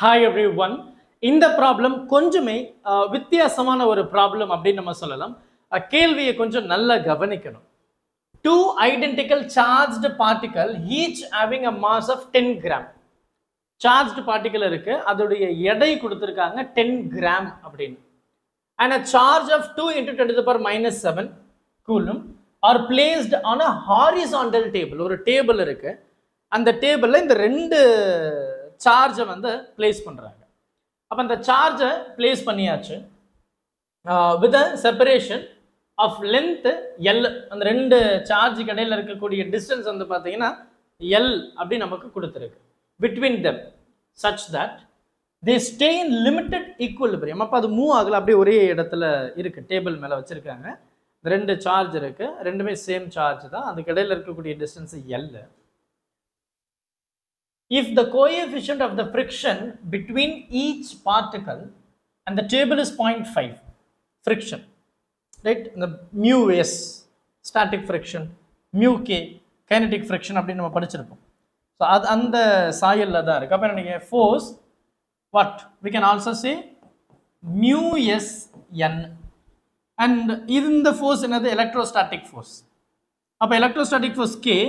Hi everyone. இந்த problem கொஞ்சமே வித்தியாசமான ஒரு ப்ராப்ளம் அப்படின்னு நம்ம சொல்லலாம். கேள்வியை கொஞ்சம் நல்லா கவனிக்கணும். Two identical charged particle each having a mass of 10 gram. Charged particle இருக்கு, அதோடைய எடை கொடுத்திருக்காங்க 10 gram அப்படின்னு. And a charge of 2 into 10 to the power minus 7 coulomb are placed on a horizontal table. ஒரு டேபிள் இருக்கு, அந்த டேபிள்ல இந்த ரெண்டு சார்ஜை வந்து பிளேஸ் பண்றாங்க. அப்ப அந்த சார்ஜை பிளேஸ் பண்ணியாச்சு with separation of length L. அந்த ரெண்டு சார்ஜுக்கு இடையில இருக்கக்கூடிய டிஸ்டன்ஸ் வந்து பார்த்தீங்கன்னா எல் அப்படி நமக்கு கொடுத்துருக்கு between them such that they stay in limited equilibrium. அப்போ அது மூவ் ஆகல, அப்படியே ஒரே இடத்துல இருக்கு, டேபிள் மேலே வச்சிருக்காங்க. ரெண்டு சார்ஜ் இருக்கு, ரெண்டுமே சேம் சார்ஜ் தான், அதுக்கு இடையில இருக்கக்கூடிய distance L. If the coefficient of the friction between each particle and the table is 0.5 friction, right? The mu s static friction, mu k kinetic friction அப்படி நம்ம படிச்சிருப்போம். So அது அந்த சாயல்ல தான் இருக்கு. அப்ப நீங்க force what we can also say mu s n, and இந்த force என்னது electrostatic force. அப்ப electrostatic force k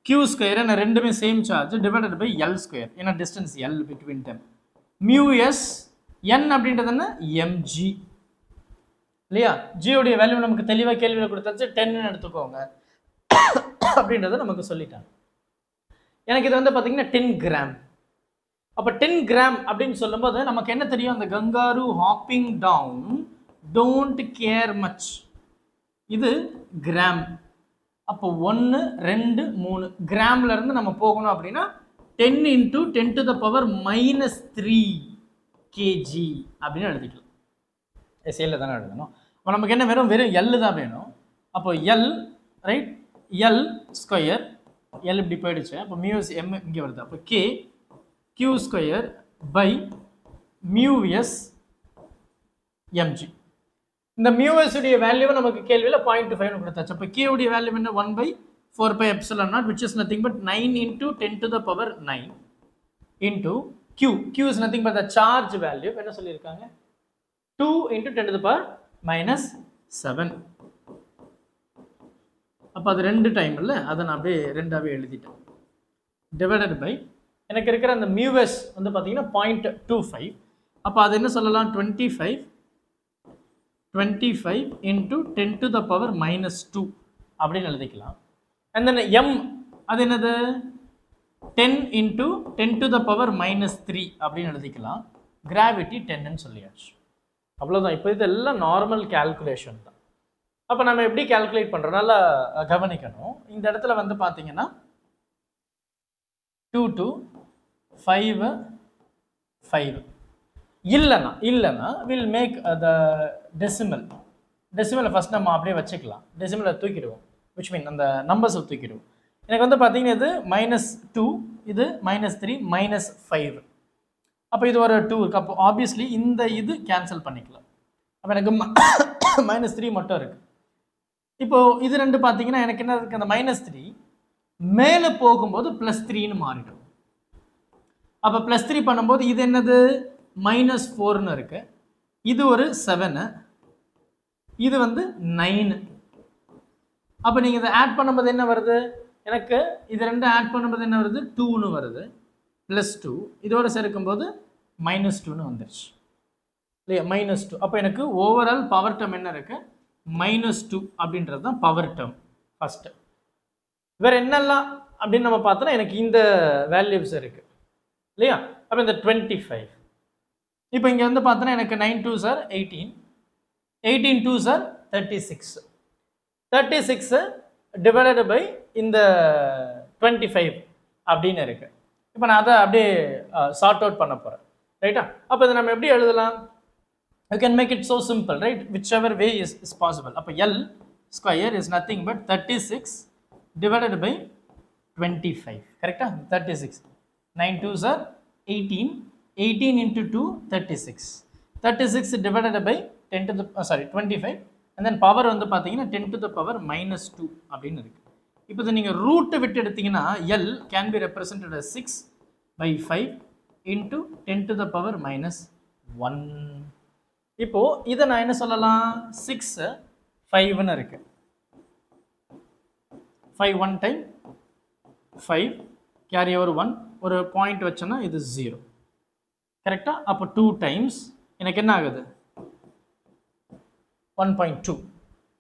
q square and ரெண்டுமே same charge divided by l square in a distance l between them. mu s n அப்படின்றது என்ன mg இல்லையா? g உடைய value நமக்கு தெளிவா கேள்வியில கொடுத்தாச்சு, 10 ன்னு எடுத்துக்கோங்க அப்படின்றத நமக்கு சொல்லிட்டாங்க. எனக்கு இது வந்து பாத்தீங்கன்னா 10 கிராம். அப்ப 10 கிராம் அப்படின்னு சொல்லும்போது நமக்கு என்ன தெரியும்? அந்த kangaroo hopping down don't care much, இது கிராம். அப்போ 1 2 3 கிராம்ல இருந்து நம்ம போகணும் அப்படின்னா 10 into 10 to the power minus 3 kg அப்படின்னு எழுதிக்கலாம். எஸ்ஏல தானே எழுதணும். அப்போ நமக்கு என்ன வேணும்? வெறும் எல் தான் வேணும். அப்போ L right, L square, L இப்படி போயிடுச்சு, அப்போ மியூஸ் எம் இங்கே வருது. அப்போ K Q square by mu s M G. இந்த மியூஎஸ் உடைய வேல்யூ நமக்கு கேள்வியில் 0.25 கொடுத்தாச்சு. அப்போ கே உடைய வேல்யூ என்ன? 1/4 epsilon naught, which is nothing but 9 into 10 to the power 9 into q. q is nothing but the charge value. என்ன சொல்லியிருக்காங்க? 2 into 10 to the power minus 7. அப்போ அது ரெண்டு டைம் இல்லை, அதை நான் அப்படியே ரெண்டாவே எழுதிட்டேன். டிவைடட் பை எனக்கு இருக்கிற அந்த மியூஎஸ் வந்து பார்த்தீங்கன்னா 0.25. அப்போ அது என்ன சொல்லலாம்? 25 into 10 to the power minus 2 அப்படின்னு எழுதிக்கலாம். and then m அது என்னது? 10 into 10 to the power minus 3 அப்படின்னு எழுதிக்கலாம். கிராவிட்டி 10 ன்னு சொல்லியாச்சு. அவ்வளோதான். இப்போ இதெல்லாம் நார்மல் கால்குலேஷன் தான். அப்போ நம்ம எப்படி கால்குலேட் பண்ணுறோம் நல்லா கவனிக்கணும். இந்த இடத்துல வந்து பார்த்தீங்கன்னா 2 to 5 5 இல்லைன்னா will make the decimal first நம்ம அப்படியே வச்சுக்கலாம். டெசிமலை தூக்கிடுவோம், விச் மீன் அந்த நம்பர்ஸை தூக்கிடுவோம். எனக்கு வந்து பார்த்தீங்கன்னா இது -2, இது -3 -5. அப்போ இது ஒரு 2 இருக்கு. அப்போ ஆப்வியஸ்லி இந்த இது கேன்சல் பண்ணிக்கலாம். அப்போ எனக்கு -3 மட்டும் இருக்கு. இப்போ இது ரெண்டு பார்த்தீங்கன்னா எனக்கு என்ன இருக்கு? அந்த -3 மேலே போகும்போது +3ன்னு மாறிடும். அப்போ +3 பண்ணும்போது இது என்னது? -4ன்னு இருக்கு. இது ஒரு 7, இது வந்து 9. அப்போ நீங்கள் இதை ஆட் பண்ணும்போது என்ன வருது? எனக்கு இது ரெண்டு ஆட் பண்ணும்போது என்ன வருது? 2ன்னு வருது. +2 இதோட சேர்க்கும்போது -2ன்னு வந்துருச்சு இல்லையா? -2. அப்போ எனக்கு ஓவரால் பவர் டேர்ம் என்ன இருக்கு? -2 அப்படின்றது தான் பவர் டேர்ம் ஃபர்ஸ்ட். வேற என்னெல்லாம் அப்படின்னு நம்ம பார்த்தோன்னா எனக்கு இந்த வேல்யூஸ் இருக்கு இல்லையா? அப்போ இந்த 25. இப்போ இங்கே வந்து பார்த்தோன்னா எனக்கு 9 2s are 18, 18 2s are 36, 36 divided by இந்த 25 அப்படின்னு இருக்கு. இப்போ நான் அதை அப்படியே சார்ட் அவுட் பண்ண போகிறேன், ரைட்டா? அப்போ இதை நம்ம எப்படி எழுதலாம்? You can make it so simple, right? Whichever way is possible. அப்போ L square is nothing but 36 divided by 25, கரெக்டா? 36 9 2s are 18, 18 into 2 36, 36 divided by 10 to the 25, and then power வந்து பார்த்தீங்கன்னா 10 to the power -2 அப்படின்னு இருக்கு. இப்போ இதை நீங்கள் ரூட்டை விட்டு எடுத்தீங்கன்னா L can be represented as 6 by 5 into 10 to the power minus 1. இப்போ இதை நான் என்ன சொல்லலாம் 6 5 ன்னு இருக்கு 5 1 time 5 carry over 1 ஒரு பாயிண்ட் வச்சனா இது 0 கரெக்ட்டா அப்ப 2 times எனக்கு என்ன ஆகுது 1.2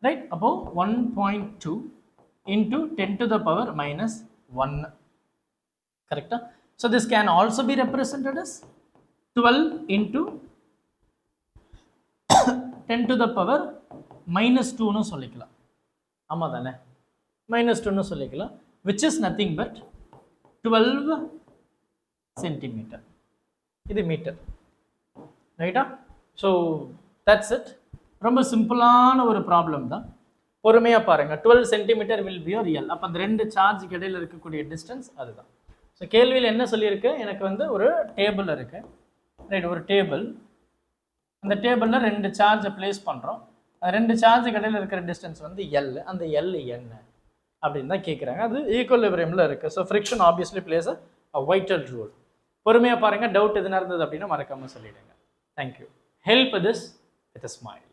right அப்போ 1.2 into 10 to the power minus 1 correct so this can also be represented as 12 into 10 to the power minus 2 னு சொல்லிக்கலாம் ஆமா தானே minus 2 னு சொல்லிக்கலாம் which is nothing but 12 centimeter இது மீட்டர் ரைட்டா so that's it ரொம்ப சிம்பிளான ஒரு ப்ராப்ளம் தான் பொறுமையா பாருங்க 12 centimeter will be your real அப்ப அந்த ரெண்டு சார்ஜ்க்கு இடையில இருக்கக்கூடிய டிஸ்டன்ஸ் அதுதான் சோ கேள்வியில என்ன சொல்லிருக்கு எனக்கு வந்து ஒரு டேபிள் இருக்கு ரைட் ஒரு டேபிள் அந்த டேபிள்ல ரெண்டு சார்ஜை பிளேஸ் பண்றோம் அந்த ரெண்டு சார்ஜ்க்கு இடையில இருக்கிற டிஸ்டன்ஸ் வந்து L அந்த L என்ன அப்படினு தான் கேக்குறாங்க அது ஈக்குவலிபிரியம்ல இருக்கு so friction obviously plays a vital role பொறுமையா பாருங்க டவுட் எதுனா இருந்தது அப்படினா மறக்காம சொல்லிடுங்க thank you help this with a smile